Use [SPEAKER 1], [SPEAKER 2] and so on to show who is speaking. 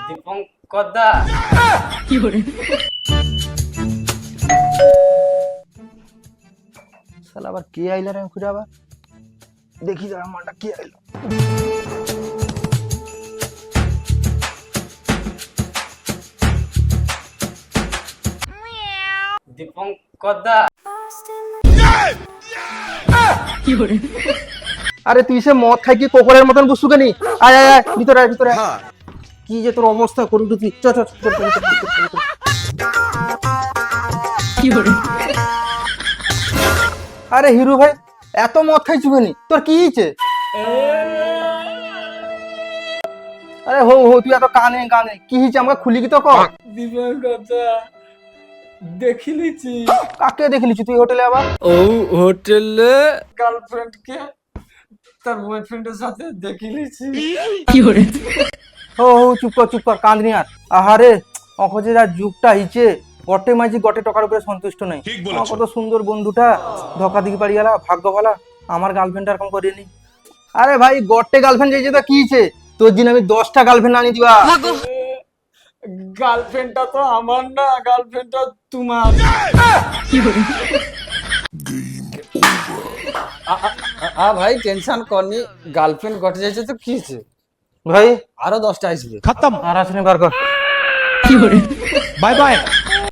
[SPEAKER 1] দীপঙ্কর দা
[SPEAKER 2] কি করে
[SPEAKER 3] শালা আবার কে আইলা রে খুঁজে আবার দেখি যারা মালটা কে আইলো
[SPEAKER 1] দীপঙ্কর দা
[SPEAKER 2] কি করে
[SPEAKER 3] আরে তুই সে মদ খাই কি কোকরের মতন বসু কেনি আয় আয় আয় ভিতরে আয় ভিতরে আয়। কি যে তোর অবস্থা করুন তুই চ চ চ, চ, চ, চ, চ, চ, চ।
[SPEAKER 2] কি করে
[SPEAKER 3] আরে হিরু ভাই এত মদ খাইছু কেনি তোর কি হয়েছে আরে হো হো তুই এত কানে কানে কি হয়েছে আমাকে খুলি কি তো কর
[SPEAKER 1] দীপঙ্কর দা দেখি লিছি
[SPEAKER 3] কাকে দেখলিছি তুই হোটেলে আবার
[SPEAKER 1] ও হোটেলে গার্লফ্রেন্ডকে তার বয়ফ্রেন্ডের সাথে দেখি লিছি
[SPEAKER 2] কি করে
[SPEAKER 3] হো হো চুপ কর কাঁদনি আর আহারে অখজে যা যুগটা হিচে গটে মাঝি গটে টাকার উপরে সন্তুষ্ট নাই আমার কত সুন্দর বন্ধুটা ধোকা দিকে পারি গেলা ভাগ্য ভালা আমার গার্লফ্রেন্ড এরকম করেনি আরে ভাই গটে গার্লফ্রেন্ড যেছে তা কি হিচে তোর দিন আমি 10টা গার্লফ্রেন্ড আনি দিবা
[SPEAKER 1] গার্লফ্রেন্ডটা তো আমার না গার্লফ্রেন্ডটা তোমার
[SPEAKER 2] কি করে
[SPEAKER 1] ভাই টেনশন করনি গার্লফ্রেন্ড ঘটে যাচ্ছে তো কি হয়েছে
[SPEAKER 3] ভাই
[SPEAKER 1] আরো 10টা আসবে
[SPEAKER 3] আর আসেনি বার কর
[SPEAKER 2] কি করে
[SPEAKER 4] बाय बाय